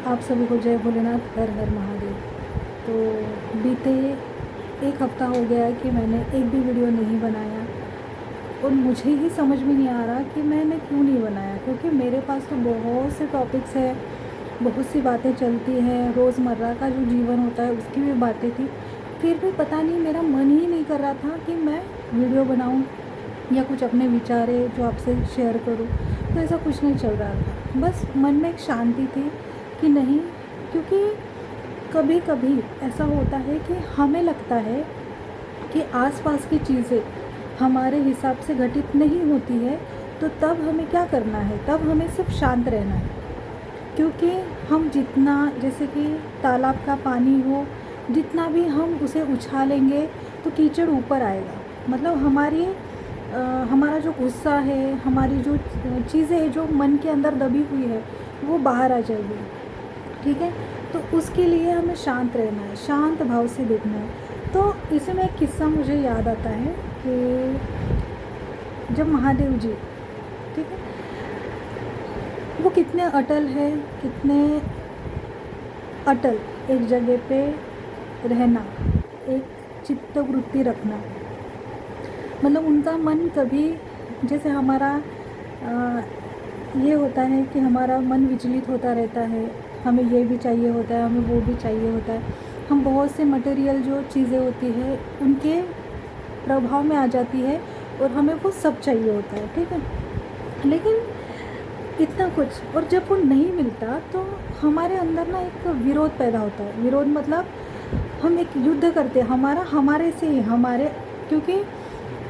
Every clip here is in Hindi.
आप सभी को जय भोलेनाथ, हर हर महादेव। तो बीते एक हफ़्ता हो गया है कि मैंने एक भी वीडियो नहीं बनाया और मुझे ही समझ में नहीं आ रहा कि मैंने क्यों नहीं बनाया, क्योंकि मेरे पास तो बहुत से टॉपिक्स हैं, बहुत सी बातें चलती हैं, रोज़मर्रा का जो जीवन होता है उसकी भी बातें थी। फिर भी पता नहीं मेरा मन ही नहीं कर रहा था कि मैं वीडियो बनाऊं या कुछ अपने विचारें जो आपसे शेयर करूं। तो ऐसा कुछ नहीं चल रहा था, बस मन में एक शांति थी कि नहीं, क्योंकि कभी कभी ऐसा होता है कि हमें लगता है कि आसपास की चीज़ें हमारे हिसाब से घटित नहीं होती है, तो तब हमें क्या करना है, तब हमें सिर्फ शांत रहना है। क्योंकि हम जितना, जैसे कि तालाब का पानी हो, जितना भी हम उसे उछालेंगे तो कीचड़ ऊपर आएगा। मतलब हमारा जो गुस्सा है, हमारी जो चीज़ें हैं जो मन के अंदर दबी हुई है, वो बाहर आ जाएगी। ठीक है, तो उसके लिए हमें शांत रहना है, शांत भाव से देखना है। तो इसमें एक किस्सा मुझे याद आता है कि जब महादेव जी, ठीक है, वो कितने अटल है, कितने अटल एक जगह पे रहना, एक चित्तवृत्ति रखना। मतलब उनका मन कभी, जैसे हमारा ये होता है कि हमारा मन विचलित होता रहता है, हमें ये भी चाहिए होता है, हमें वो भी चाहिए होता है, हम बहुत से मटेरियल जो चीज़ें होती है उनके प्रभाव में आ जाती है और हमें वो सब चाहिए होता है। ठीक है, लेकिन इतना कुछ, और जब वो नहीं मिलता तो हमारे अंदर ना एक विरोध पैदा होता है। विरोध मतलब हम एक युद्ध करते हैं, हमारे से ही हमारे, क्योंकि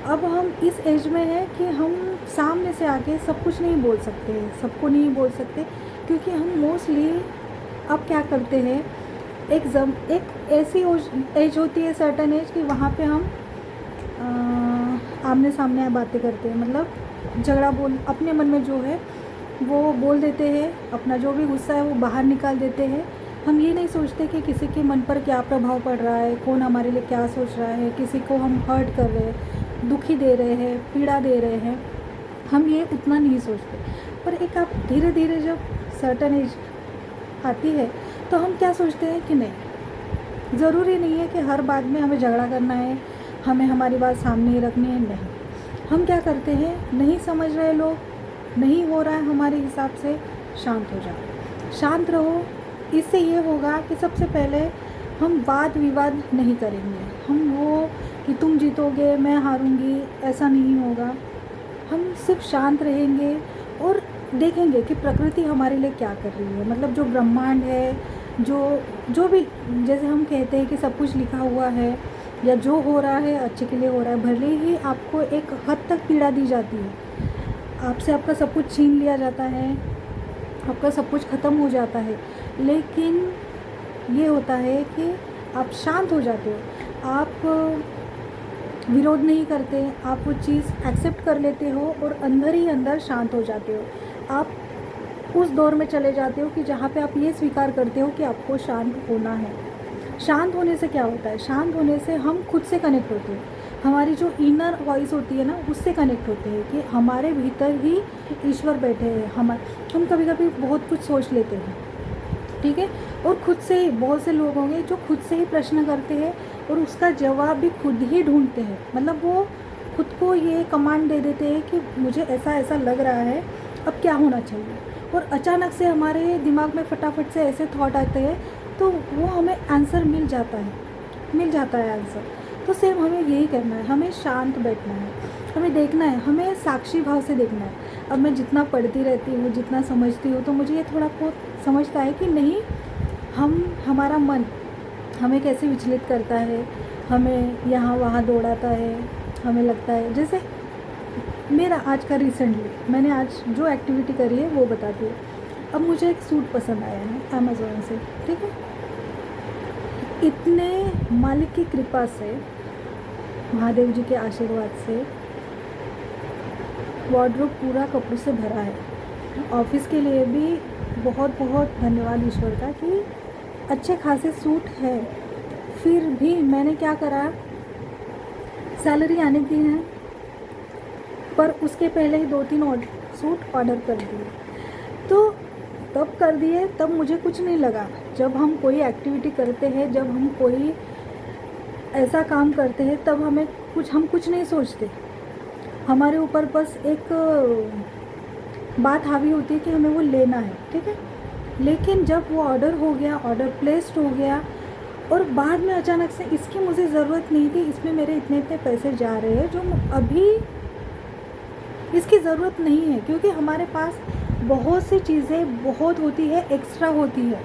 अब हम इस एज में हैं कि हम सामने से आके सब कुछ नहीं बोल सकते, सबको नहीं बोल सकते, क्योंकि हम मोस्टली अब क्या करते हैं, एक ऐसी एज होती है, सर्टन एज, कि वहाँ पे हम आमने सामने बातें करते हैं। मतलब झगड़ा बोल, अपने मन में जो है वो बोल देते हैं, अपना जो भी गुस्सा है वो बाहर निकाल देते हैं। हम ये नहीं सोचते कि किसी के मन पर क्या प्रभाव पड़ रहा है, कौन हमारे लिए क्या सोच रहा है, किसी को हम हर्ट कर रहे हैं, दुखी दे रहे हैं, पीड़ा दे रहे हैं, हम ये उतना नहीं सोचते। पर एक आप धीरे धीरे जब सर्टन एज आती है तो हम क्या सोचते हैं कि नहीं, ज़रूरी नहीं है कि हर बात में हमें झगड़ा करना है, हमें हमारी बात सामने ही रखनी है। नहीं, हम क्या करते हैं, नहीं समझ रहे लोग, नहीं हो रहा है हमारे हिसाब से, शांत हो जाओ, शांत रहो। इससे ये होगा कि सबसे पहले हम वाद विवाद नहीं करेंगे, हम वो कि तुम जीतोगे मैं हारूंगी, ऐसा नहीं होगा। हम सिर्फ शांत रहेंगे और देखेंगे कि प्रकृति हमारे लिए क्या कर रही है। मतलब जो ब्रह्मांड है, जो भी, जैसे हम कहते हैं कि सब कुछ लिखा हुआ है या जो हो रहा है अच्छे के लिए हो रहा है। भले ही आपको एक हद तक पीड़ा दी जाती है, आपसे आपका सब कुछ छीन लिया जाता है, आपका सब कुछ ख़त्म हो जाता है, लेकिन ये होता है कि आप शांत हो जाते हो, आप विरोध नहीं करते, आप वो चीज़ एक्सेप्ट कर लेते हो और अंदर ही अंदर शांत हो जाते हो। आप उस दौर में चले जाते हो कि जहाँ पे आप ये स्वीकार करते हो कि आपको शांत होना है। शांत होने से क्या होता है, शांत होने से हम खुद से कनेक्ट होते हैं, हमारी जो इनर वॉइस होती है ना, उससे कनेक्ट होते हैं कि हमारे भीतर ही ईश्वर बैठे हैं। हम कभी कभी बहुत कुछ सोच लेते हैं, ठीक है, और खुद से ही, बहुत से लोग होंगे जो खुद से ही प्रश्न करते हैं और उसका जवाब भी खुद ही ढूंढते हैं। मतलब वो खुद को ये कमांड दे देते हैं कि मुझे ऐसा ऐसा लग रहा है, अब क्या होना चाहिए, और अचानक से हमारे दिमाग में फटाफट से ऐसे थॉट आते हैं, तो वो हमें आंसर मिल जाता है आंसर। तो सेम हमें यही करना है, हमें शांत बैठना है, हमें देखना है, हमें साक्षी भाव से देखना है। अब मैं जितना पढ़ती रहती हूँ, जितना समझती हूँ, तो मुझे ये थोड़ा बहुत समझता है कि नहीं, हमारा मन हमें कैसे विचलित करता है, हमें यहाँ वहाँ दौड़ाता है। हमें लगता है, जैसे मेरा आज का रिसेंटली मैंने आज जो एक्टिविटी करी है वो बताती हूँ। अब मुझे एक सूट पसंद आया है अमेज़ोन से, ठीक है, इतने मालिक की कृपा से, महादेव जी के आशीर्वाद से वार्डरोब पूरा कपड़ों से भरा है। ऑफिस के लिए भी बहुत बहुत धन्यवाद ईश्वर का कि अच्छे खासे सूट है। फिर भी मैंने क्या करा, सैलरी आने दी है, पर उसके पहले ही 2-3 सूट ऑर्डर कर दिए। तो तब कर दिए, तब मुझे कुछ नहीं लगा। जब हम कोई एक्टिविटी करते हैं, जब हम कोई ऐसा काम करते हैं, तब हम कुछ नहीं सोचते। हमारे ऊपर बस एक बात हावी होती है कि हमें वो लेना है, ठीक है। लेकिन जब वो ऑर्डर हो गया, ऑर्डर प्लेस्ड हो गया, और बाद में अचानक से इसकी मुझे ज़रूरत नहीं थी, इसमें मेरे इतने इतने पैसे जा रहे हैं जो अभी इसकी ज़रूरत नहीं है, क्योंकि हमारे पास बहुत सी चीज़ें बहुत होती है, एक्स्ट्रा होती है।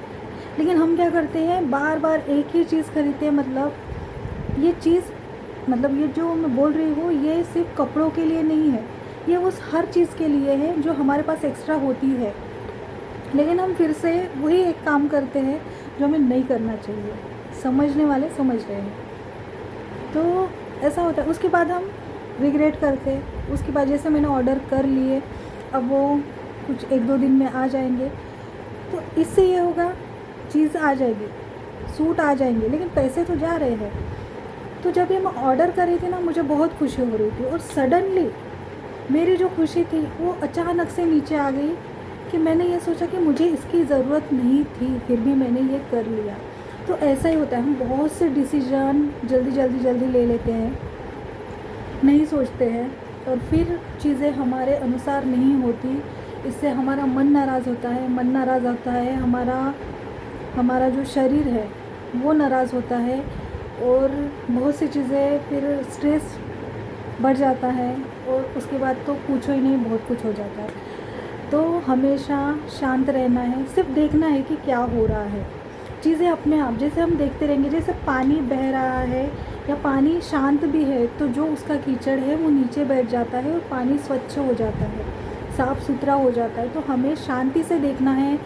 लेकिन हम क्या करते हैं, बार बार एक ही चीज़ खरीदते हैं। ये चीज़ ये जो मैं बोल रही हूँ, ये सिर्फ कपड़ों के लिए नहीं है, ये उस हर चीज़ के लिए है जो हमारे पास एक्स्ट्रा होती है। लेकिन हम फिर से वही एक काम करते हैं जो हमें नहीं करना चाहिए। समझने वाले समझ रहे हैं। तो ऐसा होता है। उसके बाद हम रिग्रेट करते हैं। उसके बाद जैसे मैंने ऑर्डर कर लिए, अब वो कुछ 1-2 दिन में आ जाएंगे, तो इससे ये होगा, चीज़ आ जाएगी, सूट आ जाएंगे, लेकिन पैसे तो जा रहे हैं। तो जब ये मैं ऑर्डर कर रही थी ना, मुझे बहुत खुशी हो रही थी, और सडनली मेरी जो खुशी थी वो अचानक से नीचे आ गई कि मैंने ये सोचा कि मुझे इसकी ज़रूरत नहीं थी, फिर भी मैंने ये कर लिया। तो ऐसा ही होता है, हम बहुत से डिसीजन जल्दी ले लेते हैं, नहीं सोचते हैं, और फिर चीज़ें हमारे अनुसार नहीं होती। इससे हमारा मन नाराज़ होता है, हमारा जो शरीर है वो नाराज़ होता है, और बहुत सी चीज़ें, फिर स्ट्रेस बढ़ जाता है, और उसके बाद तो पूछो ही नहीं, बहुत कुछ हो जाता है। तो हमेशा शांत रहना है, सिर्फ देखना है कि क्या हो रहा है। चीज़ें अपने आप, जैसे हम देखते रहेंगे, जैसे पानी बह रहा है या पानी शांत भी है, तो जो उसका कीचड़ है वो नीचे बैठ जाता है और पानी स्वच्छ हो जाता है, साफ़ सुथरा हो जाता है। तो हमें शांति से देखना है,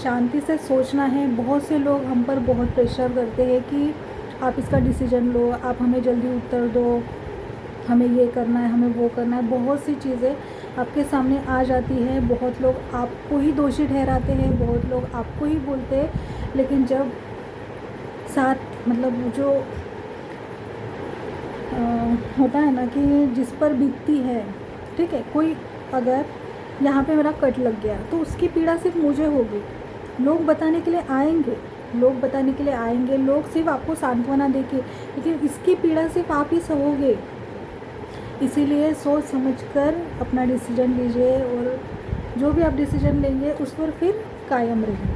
शांति से सोचना है। बहुत से लोग हम पर बहुत प्रेशर करते हैं कि आप इसका डिसीजन लो, आप हमें जल्दी उत्तर दो, हमें ये करना है, हमें वो करना है। बहुत सी चीज़ें आपके सामने आ जाती है, बहुत लोग आपको ही दोषी ठहराते हैं, बहुत लोग आपको ही बोलते हैं, लेकिन जब साथ जो होता है ना कि जिस पर बीतती है, ठीक है, कोई अगर यहाँ पे मेरा कट लग गया तो उसकी पीड़ा सिर्फ मुझे होगी। लोग बताने के लिए आएंगे, लोग सिर्फ आपको सांत्वना देके, लेकिन इसकी पीड़ा सिर्फ आप ही सहोगे। इसीलिए सोच समझकर अपना डिसीजन लीजिए, और जो भी आप डिसीजन लेंगे उस पर फिर कायम रहिए,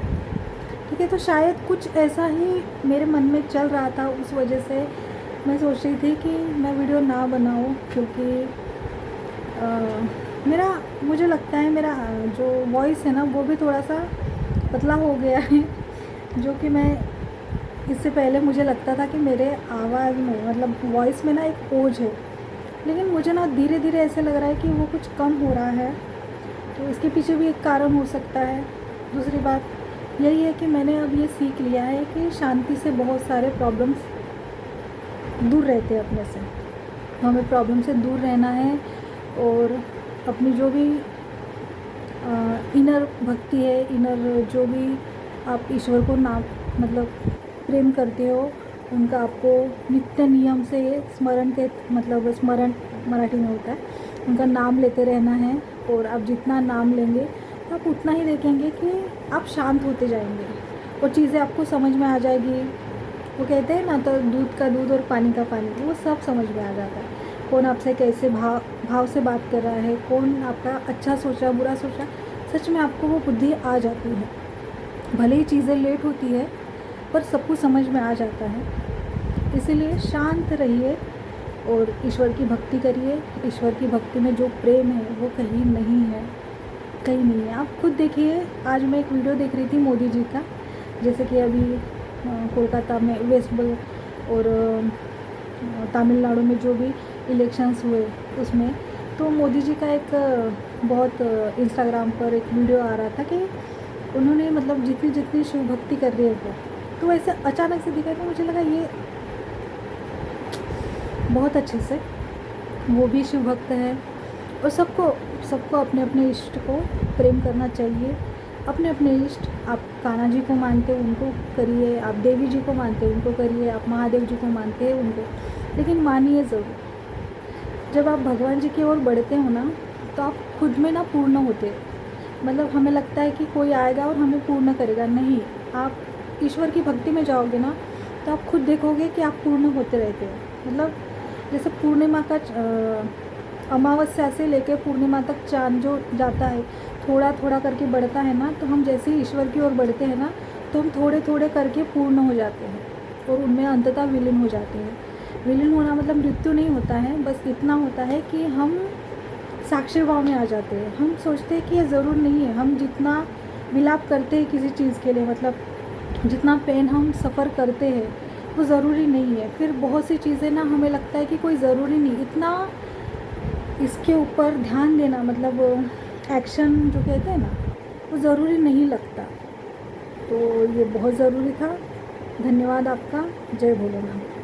ठीक है। तो शायद कुछ ऐसा ही मेरे मन में चल रहा था, उस वजह से मैं सोच रही थी कि मैं वीडियो ना बनाऊं, क्योंकि मुझे लगता है मेरा जो वॉइस है ना वो भी थोड़ा सा पतला हो गया है, जो कि मैं इससे पहले मुझे लगता था कि मेरे आवाज़ में वॉइस में ना एक ओज है, लेकिन मुझे ना धीरे धीरे ऐसे लग रहा है कि वो कुछ कम हो रहा है। तो इसके पीछे भी एक कारण हो सकता है। दूसरी बात यही है कि मैंने अब ये सीख लिया है कि शांति से बहुत सारे प्रॉब्लम्स दूर रहते हैं अपने से। हमें प्रॉब्लम से दूर रहना है, और अपनी जो भी इनर भक्ति है, इनर जो भी आप ईश्वर को नाम प्रेम करते हो, उनका आपको नित्य नियम से स्मरण मराठी में होता है, उनका नाम लेते रहना है। और आप जितना नाम लेंगे आप उतना ही देखेंगे कि आप शांत होते जाएंगे, और चीज़ें आपको समझ में आ जाएगी। वो कहते हैं ना, तो दूध का दूध और पानी का पानी, वो सब समझ में आ जाता है। कौन आपसे कैसे भाव से बात कर रहा है, कौन आपका अच्छा सोच रहा, बुरा सोच रहा, सच में आपको वो बुद्धि आ जाती है। भले ही चीज़ें लेट होती है, पर सब कुछ समझ में आ जाता है। इसीलिए शांत रहिए और ईश्वर की भक्ति करिए। ईश्वर की भक्ति में जो प्रेम है वो कहीं नहीं है, कहीं नहीं है। आप खुद देखिए, आज मैं एक वीडियो देख रही थी मोदी जी का, जैसे कि अभी कोलकाता में वेस्ट बंगाल और तमिलनाडु में जो भी इलेक्शंस हुए उसमें, तो मोदी जी का एक बहुत इंस्टाग्राम पर एक वीडियो आ रहा था कि उन्होंने जितनी शिव भक्ति कर रही है वो, तो ऐसे अचानक से दिखा, तो मुझे लगा ये बहुत अच्छे से वो भी शिव भक्त है। और सबको अपने अपने इष्ट को प्रेम करना चाहिए। अपने अपने इष्ट, आप कान्हा जी को मानते हो उनको करिए, आप देवी जी को मानते हो उनको करिए, आप महादेव जी को मानते हैं उनको, लेकिन मानिए ज़रूर। जब आप भगवान जी की ओर बढ़ते हो ना, तो आप खुद में ना पूर्ण होते, मतलब हमें लगता है कि कोई आएगा और हमें पूर्ण करेगा। नहीं, आप ईश्वर की भक्ति में जाओगे ना तो आप खुद देखोगे कि आप पूर्ण होते रहते हो। मतलब जैसे पूर्णिमा का अमावस्या से लेकर पूर्णिमा तक चाँद जो जाता है, थोड़ा थोड़ा करके बढ़ता है ना, तो हम जैसे ही ईश्वर की ओर बढ़ते हैं ना, तो हम थोड़े थोड़े करके पूर्ण हो जाते हैं और उनमें अंततः विलीन हो जाते हैं। विलीन होना मतलब मृत्यु नहीं होता है, बस इतना होता है कि हम साक्षी भाव में आ जाते हैं। हम सोचते हैं कि ये ज़रूर नहीं है। हम जितना विलाप करते हैं किसी चीज़ के लिए, मतलब जितना पेन हम सफ़र करते हैं, वो ज़रूरी नहीं है। फिर बहुत सी चीज़ें ना हमें लगता है कि कोई ज़रूरी नहीं, इतना इसके ऊपर ध्यान देना, मतलब एक्शन जो कहते हैं ना, वो ज़रूरी नहीं लगता। तो ये बहुत ज़रूरी था। धन्यवाद आपका। जय भोलेनाथ।